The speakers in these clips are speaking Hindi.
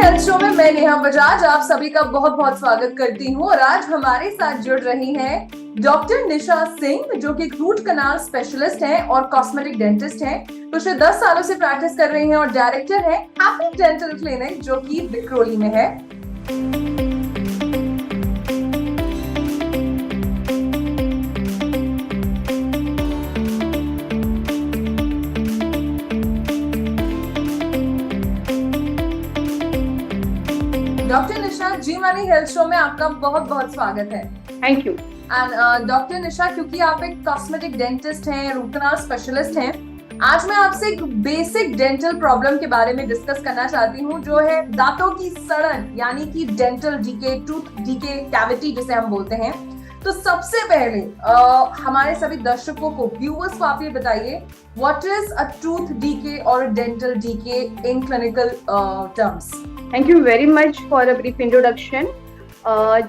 हेल्थ शो में मैं नेहा बजाज आप सभी का बहुत बहुत स्वागत करती हूँ। और आज हमारे साथ जुड़ रही हैं डॉक्टर निशा सिंह, जो कि रूट कनाल स्पेशलिस्ट हैं और कॉस्मेटिक डेंटिस्ट हैं। पिछले 10 सालों से प्रैक्टिस कर रही हैं और डायरेक्टर हैं हैप्पी डेंटल क्लिनिक, जो कि विक्रोली में है। डॉक्टर निशा, जी मानी हेल्थ शो में आपका बहुत बहुत स्वागत है। Thank you. एंड डॉक्टर निशा, क्योंकि आप एक कॉस्मेटिक डेंटिस्ट हैं, रूट कनाल स्पेशलिस्ट हैं, आज मैं आपसे एक बेसिक डेंटल प्रॉब्लम के बारे में डिस्कस करना चाहती हूँ, जो है दांतों की सड़न, यानी कि dental decay, tooth decay, cavity जिसे हम बोलते हैं। तो सबसे पहले हमारे सभी दर्शकों को, व्यूअर्स को आप ये बताइए, what is a tooth decay और dental decay in clinical terms? Thank you very much for a brief introduction.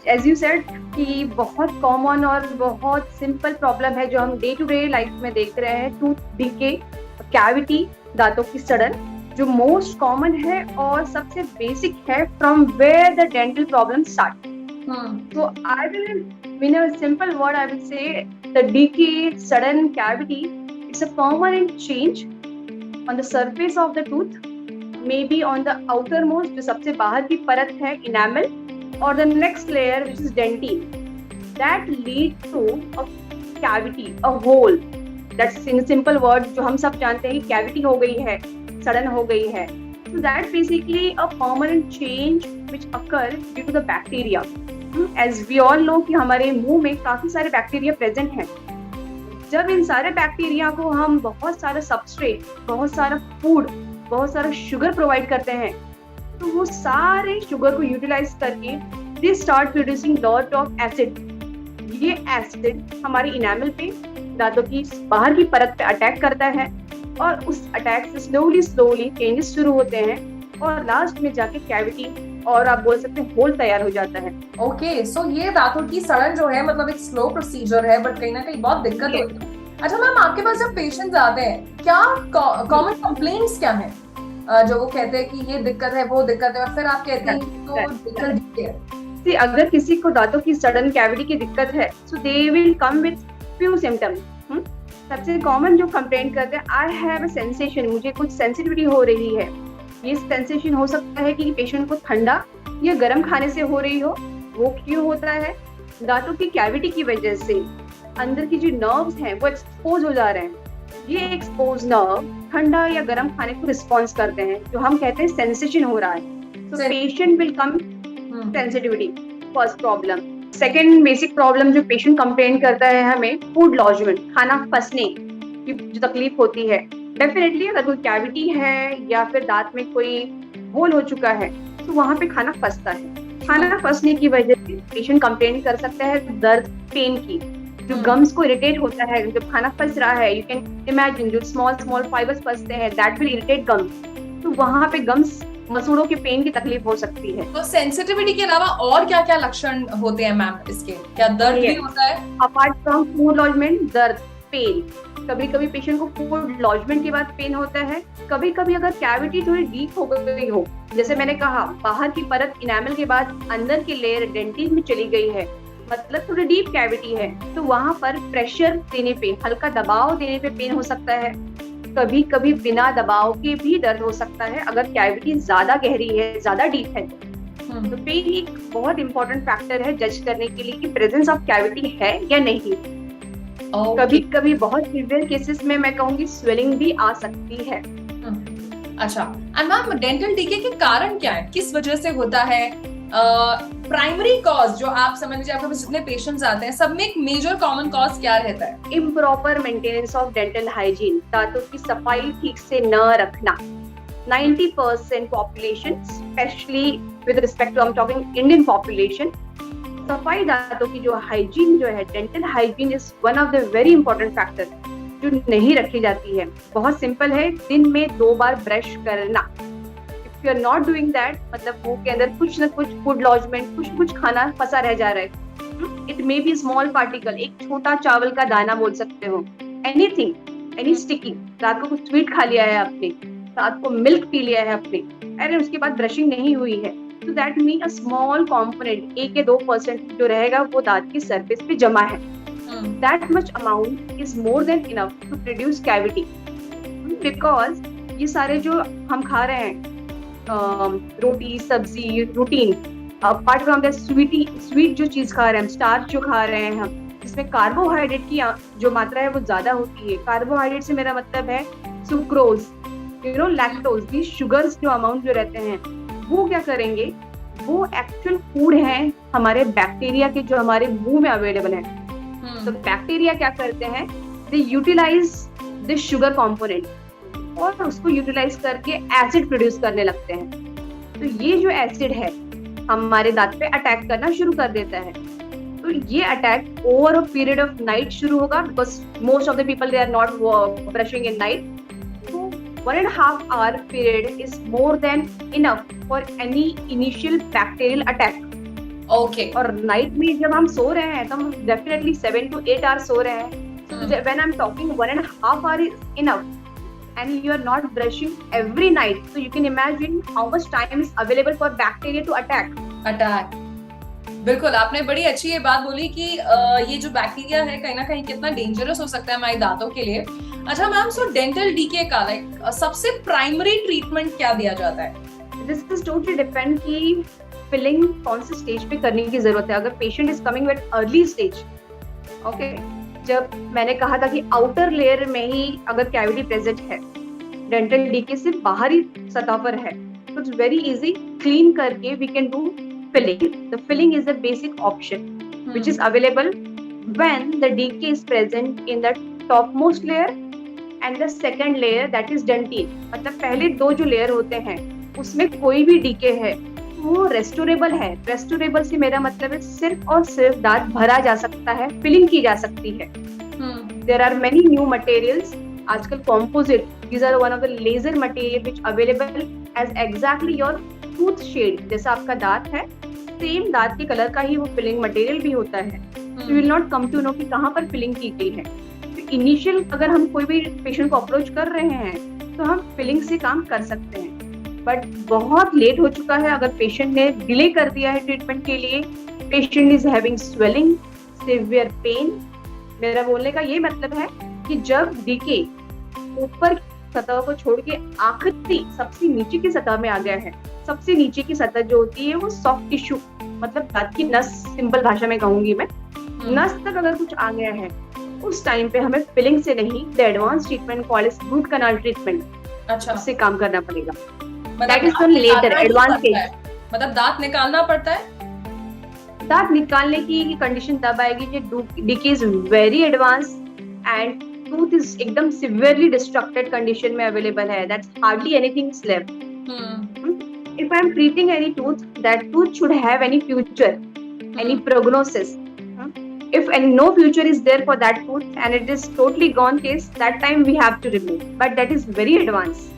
As you said कि बहुत कॉमन और बहुत सिंपल प्रॉब्लम है जो हम डे टू डे लाइफ में देख रहे हैं, टूथ डीके, कैविटी, दांतों की सड़न, जो मोस्ट कॉमन है और सबसे बेसिक है, from where the dental problem start. So I will, in a simple word, I will say the decay, sudden cavity, it's a permanent change on the surface of the tooth, maybe on the outermost, जो सबसे बाहर की परत है, enamel, or the next layer, which is dentine, that lead to a cavity, a hole. That's in a simple word, जो हम सब जानते हैं, cavity हो गई है, सड़न हो गई है. So that's basically a permanent change which occur due to the bacteria. As we all know कि हमारे मुंह में काफी सारे बैक्टीरिया प्रेजेंट हैं। जब इन सारे बैक्टीरिया को हम बहुत सारा सबस्ट्रेट, बहुत सारा फूड, बहुत सारा शुगर प्रोवाइड करते हैं, तो वो सारे शुगर को यूटिलाइज करके they start producing lot of acid. ये एसिड हमारे इनामल पे, दांतों की बाहर की परत पे अटैक करता है और उस अटैक से स्लोली चेंजेस शुरू होते हैं और लास्ट में जाके कैविटी और आप बोल सकते हैं होल तैयार हो जाता है। ओके, सो ये दांतों की सड़न जो है, मतलब एक स्लो प्रोसीजर है, बट कहीं ना कहीं बहुत दिक्कत होती है। अच्छा मैम, आपके पास जब पेशेंट्स आते हैं, क्या कॉमन कंप्लेंट्स क्या हैं जो वो कहते हैं कि ये दिक्कत है, वो दिक्कत है, और फिर आप कहते हैं तो दिक्कत है? अगर किसी को दांतों की सडन कैविटी की दिक्कत है, so they will come with few symptoms. सबसे कॉमन जो कंप्लेंट करते हैं, आई हैव अ सेंसेशन, मुझे कुछ सेंसिटिविटी हो रही है। ये सेंसेशन हो सकता है कि पेशेंट को ठंडा या गर्म खाने से हो रही हो। वो क्यों होता है? दांतों की कैविटी की वजह से अंदर की जो नर्व्स हैं वो एक्सपोज हो जा रहे हैं। ये एक्सपोज नर्व ठंडा या गर्म खाने को रिस्पॉन्स करते हैं, जो हम कहते हैं सेंसेशन हो रहा है। तो patient will come sensitivity, first problem. Second basic problem जो पेशेंट कंप्लेन करता है हमें, फूड लॉजमेंट, खाना फंसने की जो तकलीफ होती है। डेफिनेटली अगर कोई कैविटी है या फिर दांत में कोई होल हो चुका है, तो वहां पे खाना फंसता है। खाना फंसने की वजह से पेशेंट कंप्लेन कर सकता है दर्द, पेन की, जो गम्स को इरिटेट होता है जब खाना फंस रहा है। यू कैन इमेजिन जो स्मॉल फाइबर्स फंसते हैं, दैट विल इरिटेट गम्स, तो वहां पे गम्स, मसूड़ों के पेन की तकलीफ हो सकती है। तो सेंसिटिविटी के अलावा और क्या क्या लक्षण होते हैं मैम इसके? क्या दर्द भी होता है? अपार्ट फ्रॉम फूड लॉजमेंट, दर्द, पेन, कभी कभी पेशेंट को फूड लॉजमेंट के बाद पेन होता है। कभी कभी अगर कैविटी थोड़ी डीप हो गई हो, जैसे मैंने कहा बाहर की परत इनामल के बाद अंदर की लेयर डेंटिन में चली गई है, मतलब थोड़ी डीप कैविटी है, तो वहां पर प्रेशर देने पे, हल्का दबाव देने पे पेन हो सकता है। कभी कभी बिना दबाव के भी दर्द हो सकता है अगर कैविटी ज्यादा गहरी है, ज्यादा डीप है। तो पेन एक बहुत इंपॉर्टेंट फैक्टर है जज करने के लिए कि प्रेजेंस ऑफ कैविटी है या नहीं। कभी कभी बहुत सीवियर केसेस में मैं कहूंगी स्वेलिंग भी आ सकती है। अच्छा, एंड मैम डेंटल डीके के कारण क्या है, किस वजह से होता है? प्राइमरी कॉज जो आप समझ लीजिए, आपके पास जितने पेशेंट्स आते हैं, सब में एक मेजर कॉमन कॉज क्या रहता है? Improper maintenance of dental hygiene, दांतों की सफाई ठीक से न रखना। 90% population, specially with respect to, I am talking Indian population, सफाई, दांतों की जो हाइजीन जो है, dental hygiene is one of the very important factor जो नहीं रखी जाती है। बहुत सिंपल है, दिन में 2 बार ब्रश करना। If you are not doing that, मतलब मुंह के अंदर कुछ न कुछ फूड लॉजमेंट, कुछ खाना फंसा रह जा रहा है। It may be small particle, एक छोटा चावल का दाना बोल सकते हो, एनीथिंग, एनी स्टिकी, रात को कुछ स्वीट खा लिया है आपने, रात को मिल्क पी लिया है अपने, एंड उसके बाद ब्रशिंग नहीं हुई है, तो that mean a small component 1 या 2% जो रहेगा वो दांत की सरफेस पे जमा है. That much amount is more than enough to produce cavity. Because ये सारे जो हम खा रहे हैं रोटी सब्जी routine, apart from that sweet जो चीज खा रहे हैं हम, स्टार्च जो खा रहे हैं हम, जिसमें कार्बोहाइड्रेट की जो मात्रा है वो ज्यादा होती है. कार्बोहाइड्रेट से मेरा मतलब है सुक्रोज, लैक्टोज, दी शुगर्स जो अमाउंट जो रहते हैं वो क्या करेंगे, वो एक्चुअल फूड है हमारे बैक्टीरिया के जो हमारे मुंह में अवेलेबल है. तो बैक्टीरिया क्या करते हैं, they utilize this sugar component और उसको यूटिलाइज करके एसिड प्रोड्यूस करने लगते हैं. तो ये जो एसिड है हमारे दांत पे अटैक करना शुरू कर देता है. तो ये attack over a period of night शुरू होगा, because most of the people they are not brushing in night. तो 1.5 hour period is more than enough for any initial bacterial attack. Okay. और नाइट में जब हम सो रहे हैं तो हम डेफिनेटली 7 to 8 hours सो रहे हैं. So when I'm talking 1.5 hour is enough, and you are not brushing every night, so you can imagine how much time is available for bacteria to attack. बिल्कुल, आपने बड़ी अच्छी ये बात बोली कि ये जो बैक्टीरिया है कहीं ना कहीं कितना डेंजरस हो सकता है हमारे दांतों के लिए. अच्छा मैम, सो डेंटल डीके का सबसे प्राइमरी ट्रीटमेंट क्या दिया जाता है? दिस इज टोटली डिपेंड कि फिलिंग कौन से स्टेज पे करने की जरूरत है. अगर patient is coming with early stage, okay, जब मैंने कहा था कि आउटर लेयर में ही अगर कैविटी प्रेजेंट है, डेंटल डीके से बाहरी सतह पर है, तो इट्स वेरी इजी, क्लीन करके we can do filling. The filling is a basic option which is available when the decay is present in the topmost layer and the second layer, that is dentine. मतलब पहले दो जो लेयर होते हैं उसमें कोई भी डीके है वो रेस्टोरेबल है. रेस्टोरेबल से मेरा मतलब है सिर्फ और सिर्फ दांत भरा जा सकता है, फिलिंग की जा सकती है. There are many new materials. आजकल composite, these are one of the laser material which available as exactly your tooth shade. जैसा आपका दांत है सेम दांत के कलर का ही वो फिलिंग मटेरियल भी होता है. You will not come to know कि कहाँ पर फिलिंग की गई है. तो इनिशियल अगर हम कोई भी पेशेंट को अप्रोच कर रहे हैं तो हम फिलिंग से काम कर सकते हैं. बट बहुत लेट हो चुका है अगर पेशेंट ने डिले कर दिया है ट्रीटमेंट के लिए, patient is having swelling, severe pain. मेरा बोलने का ये मतलब है कि जब डीके ऊपर सतह को छोड़ के आखिरी सबसे नीचे की सतह में आ गया है, सबसे नीचे की सतह जो होती है वो सॉफ्ट टिश्यू, मतलब दांत की नस, सिंपल भाषा में कहूंगी मैं, नस तक अगर कुछ आ गया है, उस टाइम पे हमें फिलिंग से नहीं, the advance treatment called as root canal treatment, अच्छा, उससे काम करना पड़ेगा. That is one later advance stage. मतलब दांत निकालना पड़ता है. दांत निकालने की कंडीशन तब आएगी जब decay is very advance and tooth is एकदम सिवियरली डिस्ट्रक्टेड कंडीशन में अवेलेबल है. That's hardly anything left. If I am treating any tooth, that tooth should have any future, any prognosis. If no future is there for that tooth and it is totally gone case, that time we have to remove. But that is very advanced.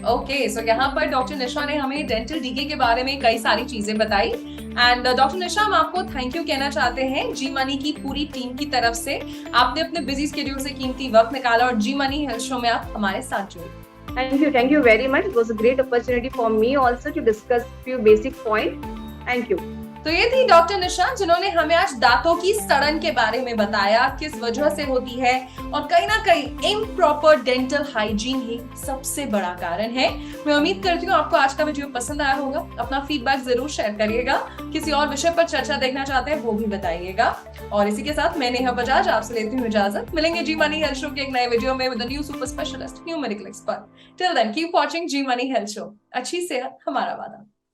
Okay, so यहाँ पर डॉक्टर निशा ने हमें डेंटल डीके के बारे में कई सारी चीजें बताई. एंड डॉक्टर निशा, हम आपको थैंक यू कहना चाहते हैं जी मनी की पूरी टीम की तरफ से. आपने अपने बिजी स्केड्यूल से कीमती वक्त निकाला और जी मनी हेल्थ शो में आप हमारे साथ जुड़े. Thank you very much. It was a great opportunity for me also to discuss few basic points. Thank you. तो ये थी डॉक्टर निशा जिन्होंने हमें आज दांतों की सड़न के बारे में बताया, किस वजह से होती है और कहीं ना कहीं इम्प्रॉपर डेंटल हाइजीन ही सबसे बड़ा कारण है. मैं उम्मीद करती हूँ आपको आज का वीडियो पसंद आया होगा. अपना फीडबैक जरूर शेयर करिएगा. किसी और विषय पर चर्चा देखना चाहते हैं वो भी बताइएगा. और इसी के साथ मैं नेहा बजाज आपसे लेती हूँ इजाजत. मिलेंगे जी मनी हेल्थ शो के एक नए वीडियो में with a new super specialist, new medical expert. Till then keep watching Zee money health show. अच्छी सेहत हमारा वादा.